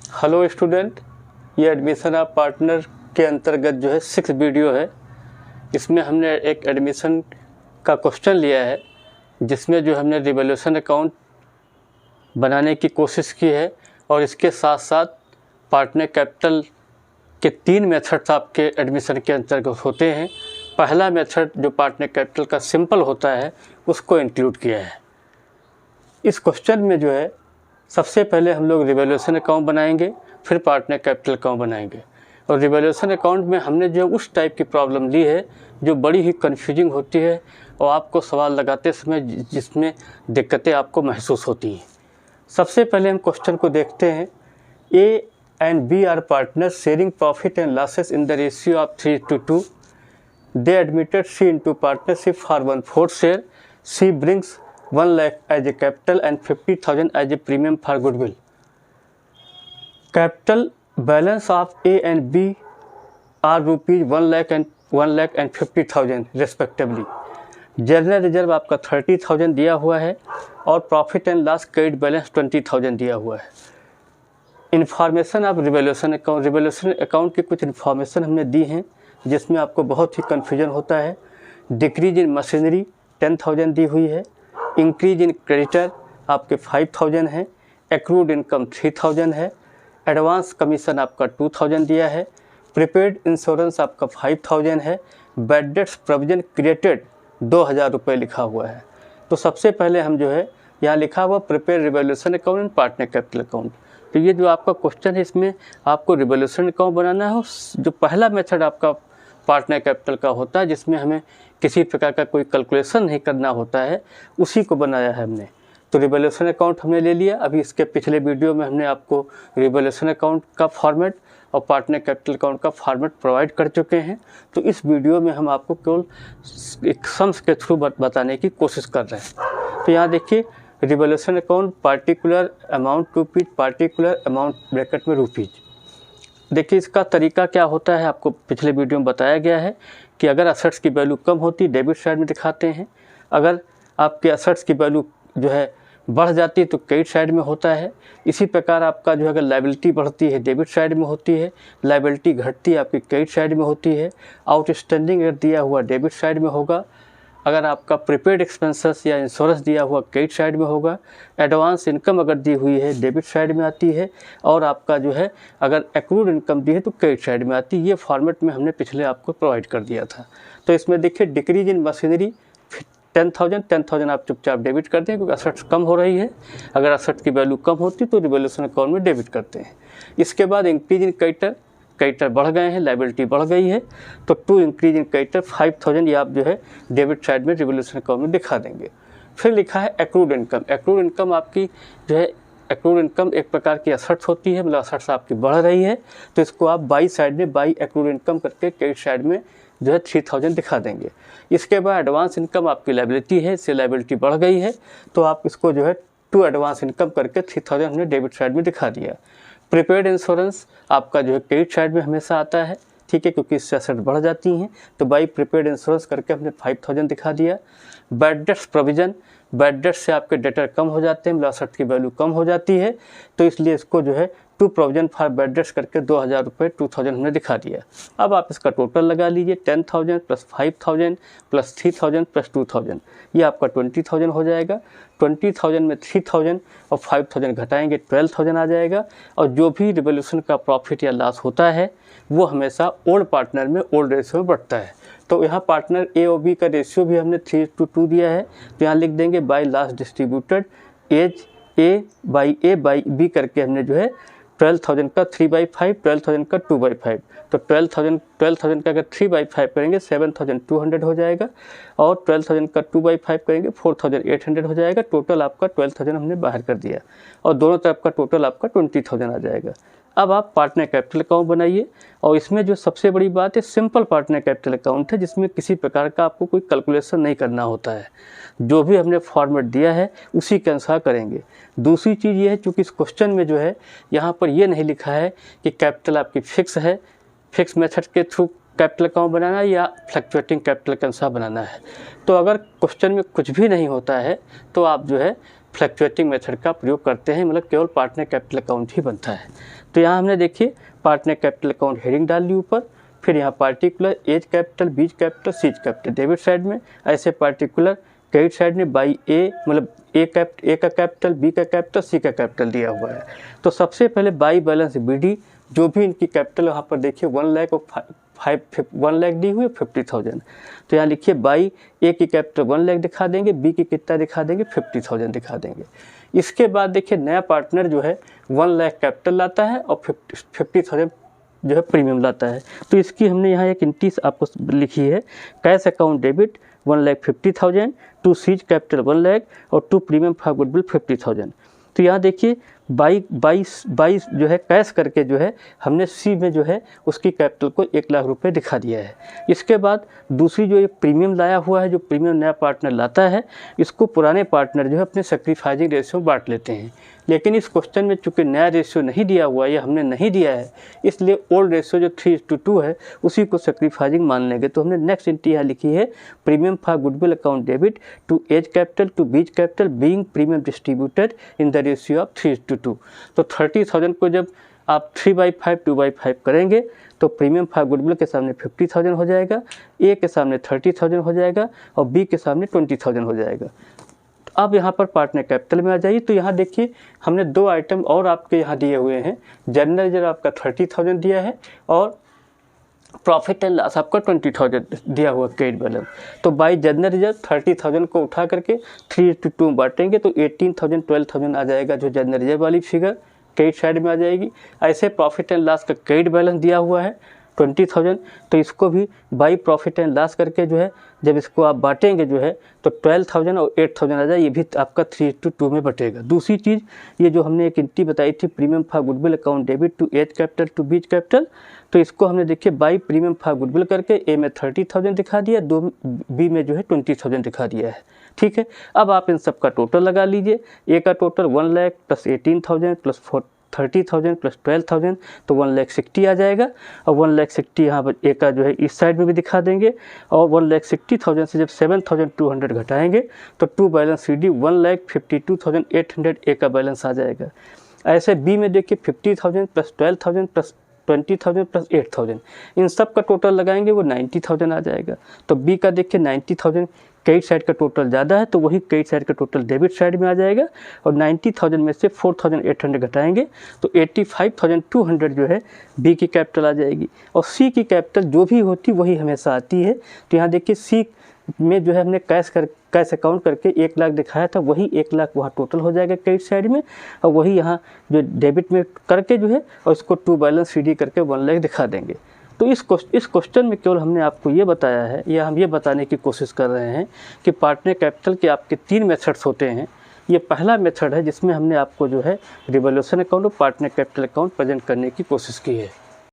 Hello student, ये admission of partner के अंतर्गत जो है 6th वीडियो है। इसमें हमने एक एडमिशन का क्वेश्चन लिया है जिसमें जो हमने रिवोल्यूशन अकाउंट बनाने की कोशिश की है और इसके साथ साथ पार्टनर कैपिटल के 3 मेथड्स आपके एडमिशन के अंतर्गत होते हैं। पहला मेथड जो पार्टनर कैपिटल का सिंपल होता है उसको इंक्लूड किया है। इस क्वेश्चन में जो है सबसे पहले हम लोग रिवोल्यूशन अकाउंट बनाएंगे, फिर पार्टनर कैपिटल अकाउंट बनाएंगे। और रिवोल्यूशन अकाउंट में हमने जो उस टाइप की प्रॉब्लम ली है जो बड़ी ही कन्फ्यूजिंग होती है और आपको सवाल लगाते समय जिसमें दिक्कतें आपको महसूस होती हैं। सबसे पहले हम क्वेश्चन को देखते हैं। A and B are partner sharing profit and losses in the ratio of 3:2। They admitted C into partnership for 1/4 share. C brings 1 lakh as a capital and 50,000 as a premium for goodwill. Capital balance of A and B are rupees 1 lakh and 50,000 respectively. General reserve आपका 30,000 दिया हुआ है और profit and loss credit balance 20,000 दिया हुआ है। Information of revolution account की कुछ इन्फॉर्मेशन हमने दी हैं जिसमें आपको बहुत ही कन्फ्यूजन होता है। डिक्रीज इन मशीनरी 10,000 दी हुई है। इंक्रीज इन क्रेडिटर आपके 5,000 है। एक्रूड इनकम 3,000 है। एडवांस कमीशन आपका 2,000 दिया है। प्रीपेड इंश्योरेंस आपका 5,000 है। बैड डेट्स प्रोविजन क्रिएटेड 2,000 रुपये लिखा हुआ है। तो सबसे पहले हम जो है यहाँ लिखा हुआ prepare revolution account and partner capital account. तो ये जो आपका क्वेश्चन है इसमें आपको रिवोल्यूशन अकाउंट बनाना है। जो पहला मेथड आपका पार्टनर कैपिटल का होता है जिसमें हमें किसी प्रकार का कोई कैलकुलेशन नहीं करना होता है, उसी को बनाया है हमने। तो रिवोल्यूशन अकाउंट हमने ले लिया। अभी इसके पिछले वीडियो में हमने आपको रिवोल्यूशन अकाउंट का फॉर्मेट और पार्टनर कैपिटल अकाउंट का फॉर्मेट प्रोवाइड कर चुके हैं। तो इस वीडियो में हम आपको केवल एक सम्स के थ्रू बताने की कोशिश कर रहे हैं। तो यहाँ देखिए, revolution account particular amount rupees, particular amount bracket में रुपीज। देखिए इसका तरीका क्या होता है, आपको पिछले वीडियो में बताया गया है कि अगर असेट्स की वैल्यू कम होती है डेबिट साइड में दिखाते हैं। अगर आपके असेट्स की वैल्यू जो है बढ़ जाती है तो क्रेडिट साइड में होता है। इसी प्रकार आपका जो है अगर लायबिलिटी बढ़ती है डेबिट साइड में होती है, लायबिलिटी घटती है आपकी क्रेडिट साइड में होती है। आउटस्टैंडिंग अगर दिया हुआ डेबिट साइड में होगा। अगर आपका प्रीपेड एक्सपेंसेस या इंश्योरेंस दिया हुआ क्रेडिट साइड में होगा। एडवांस इनकम अगर दी हुई है डेबिट साइड में आती है। और आपका जो है अगर एक्रूड इनकम दी है तो क्रेडिट साइड में आती है। ये फॉर्मेट में हमने पिछले आपको प्रोवाइड कर दिया था। तो इसमें देखिए डिक्रीज इन मशीनरी 10,000 आप चुपचाप डेबिट करते हैं क्योंकि असेट्स कम हो रही है। अगर असेट्स की वैल्यू कम होती तो रिवोल्यूशन अकाउंट में डेबिट करते हैं। इसके बाद इंक्रीज इन क्रेडिटर बढ़ गए हैं, लायबिलिटी बढ़ गई है तो टू इंक्रीज इन क्रेडिटर 5,000 ये आप जो है डेबिट साइड में रिवोल्यूशन अकाउंट में दिखा देंगे। फिर लिखा है एक्रूड इनकम। एक्रूड इनकम आपकी जो है एक्रूड इनकम एक प्रकार की असेट्स होती है, मतलब असेट्स आपकी बढ़ रही है तो इसको आप बाई साइड में बाई एक्रूड इनकम करके क्रेडिट साइड में जो है 3,000 दिखा देंगे। इसके बाद एडवांस इनकम आपकी लायबिलिटी है, इससे लायबिलिटी बढ़ गई है तो आप इसको जो है टू एडवांस इनकम करके 3,000 हमने डेबिट साइड में दिखा दिया। प्रीपेड इंश्योरेंस आपका जो है क्रेडिट साइड में हमेशा आता है, ठीक है, क्योंकि इससे असेट बढ़ जाती हैं तो बाई प्रीपेड इंश्योरेंस करके हमने 5,000 दिखा दिया। Bad debts provision, bad debts से आपके डेटर कम हो जाते हैं, मतलब असेट की वैल्यू कम हो जाती है तो इसलिए इसको जो है to provision for bad debts करके 2,000 रुपये 2,000 हमने दिखा दिया। अब आप इसका टोटल लगा लीजिए 10,000 प्लस 5,000 प्लस 3,000 प्लस 2,000, ये आपका 20,000 हो जाएगा। 20,000 में 3,000 और 5,000 घटाएंगे 12,000 आ जाएगा। और जो भी रिवोल्यूशन का प्रॉफिट या लॉस होता है वो हमेशा ओल्ड पार्टनर में ओल्ड रेशियो में बढ़ता है। तो यहाँ पार्टनर ए और बी का रेशियो भी हमने 3:2 दिया है तो यहाँ लिख देंगे by loss distributed as A by B करके हमने जो है 12,000 का 3/5, 12,000 का 2/5। तो 12,000 का अगर 3/5 करेंगे 7,200 हो जाएगा और 12,000 का 2/5 करेंगे 4,800 हो जाएगा। टोटल आपका 12,000 हमने बाहर कर दिया और दोनों तरफ का टोटल आपका 20,000 आ जाएगा। अब आप पार्टनर कैपिटल अकाउंट बनाइए और इसमें जो सबसे बड़ी बात है सिंपल पार्टनर कैपिटल अकाउंट है जिसमें किसी प्रकार का आपको कोई कैलकुलेशन नहीं करना होता है। जो भी हमने फॉर्मेट दिया है उसी के अनुसार करेंगे। दूसरी चीज़ ये है चूँकि इस क्वेश्चन में जो है यहाँ पर ये नहीं लिखा है कि कैपिटल आपकी फिक्स है, फिक्स मेथड के थ्रू कैपिटल अकाउंट बनाना है या फ्लक्चुएटिंग कैपिटल के अनुसार बनाना है। तो अगर क्वेश्चन में कुछ भी नहीं होता है तो आप जो है फ्लक्चुएटिंग मेथड का प्रयोग करते हैं, मतलब केवल पार्टनर कैपिटल अकाउंट ही बनता है। तो यहाँ हमने देखिए पार्टनर कैपिटल अकाउंट हेडिंग डाल ली ऊपर, फिर यहाँ particular A's capital, B's capital, C's capital debit side में, ऐसे पार्टिकुलर क्रेडिट साइड में बाई ए, मतलब ए का कैपिटल, बी का कैपिटल, सी का कैपिटल दिया हुआ है। तो सबसे पहले बाई बैलेंस बीडी, जो भी इनकी कैपिटल वहाँ पर देखिए 1 लाख और 1 लाख दी हुई है 50,000। तो यहाँ लिखिए बाई ए की कैपिटल 1 लाख दिखा देंगे, बी की कितना दिखा देंगे 50,000 दिखा देंगे। इसके बाद देखिए नया पार्टनर जो है 1 लाख कैपिटल लाता है और 50,000 जो है प्रीमियम लाता है। तो इसकी हमने यहाँ एक एंट्री आपको लिखी है, cash account debit 1,50,000 to C's capital 1 lakh और टू प्रीमियम फॉर गुडविल 50,000। तो यहाँ देखिए 22 जो है कैश करके जो है हमने सी में जो है उसकी कैपिटल को 1 लाख रुपए दिखा दिया है। इसके बाद दूसरी जो ये प्रीमियम लाया हुआ है, जो प्रीमियम नया पार्टनर लाता है, इसको पुराने पार्टनर जो है अपने सैक्रिफाइसिंग रेशियो बांट लेते हैं। लेकिन इस क्वेश्चन में चूंकि नया रेशियो नहीं दिया हुआ है, ये हमने नहीं दिया है, इसलिए ओल्ड रेशियो जो 3:2 है उसी को सैक्रिफाइसिंग मान लेंगे। तो हमने नेक्स्ट एंट्री यहाँ लिखी है, premium for goodwill account debit to A's capital to B's capital being premium distributed in the ratio of 3:2। तो 30,000 को जब आप 3/5 2/5 करेंगे तो प्रीमियम फॉर गुडविल के सामने 50,000 हो जाएगा, ए के सामने 30,000 हो जाएगा और बी के सामने 20,000 हो जाएगा। अब यहाँ पर पार्टनर कैपिटल में आ जाइए। तो यहाँ देखिए हमने 2 आइटम और आपके यहाँ दिए हुए हैं, जनरल रिजर्व आपका 30,000 दिया है और प्रॉफिट एंड लॉस आपका 20,000 दिया हुआ क्रेडिट बैलेंस। तो बाई जनरल रिजर्व 30,000 को उठा करके 3:2 में बांटेंगे तो 18,000 12,000 आ जाएगा, जो जनरल रिजर्व वाली फिगर क्रेडिट साइड में आ जाएगी। ऐसे प्रॉफिट एंड लॉस का क्रेडिट बैलेंस दिया हुआ है 20,000, तो इसको भी बाई प्रॉफिट एंड लॉस करके जो है जब इसको आप बांटेंगे जो है तो 12,000 और 8,000 आ जाए, ये भी आपका 3:2 में बटेगा। दूसरी चीज़ ये जो हमने एक एंट्री बताई थी, premium for goodwill account debit to A's capital to B's capital, तो इसको हमने देखिए बाई प्रीमियम फॉर गुडविल करके ए में 30,000 दिखा दिया, बी में जो है 20,000 दिखा दिया है। ठीक है, अब आप इन सब का टोटल लगा लीजिए। ए का total 1 lakh plus 18,000 plus 30,000 plus 12,000 तो 1,60,000 आ जाएगा। और 1,60,000 यहाँ पर ए का जो है इस साइड में भी दिखा देंगे, और 1,60,000 से जब 7,200 घटाएंगे तो टू बैलेंस सी डी 1,52,800 ए का बैलेंस आ जाएगा। ऐसे बी में देखिए 50,000 प्लस 12,000 प्लस 20,000 प्लस 8,000, इन सब का टोटल लगाएंगे वो 90,000 आ जाएगा। तो बी का देखिए 90,000 क्रेडिट साइड का टोटल ज़्यादा है तो वही क्रेडिट साइड का टोटल डेबिट साइड में आ जाएगा, और 90,000 में से 4,800 घटाएंगे तो 85,200 जो है बी की कैपिटल आ जाएगी। और सी की कैपिटल जो भी होती वही हमेशा आती है। तो यहाँ देखिए सी में जो है हमने कैश अकाउंट करके 1 लाख दिखाया था, वही 1 लाख वहाँ टोटल हो जाएगा क्रेडिट साइड में, और वही यहाँ जो डेबिट में करके जो है और इसको टू बैलेंस सी डी करके 1 लाख दिखा देंगे। तो इस क्वेश्चन में केवल हमने आपको ये बताया है, या हम ये बताने की कोशिश कर रहे हैं कि पार्टनर कैपिटल के आपके 3 मेथड्स होते हैं। ये पहला मेथड है जिसमें हमने आपको जो है रिवोल्यूशन अकाउंट और पार्टनर कैपिटल अकाउंट प्रेजेंट करने की कोशिश की है।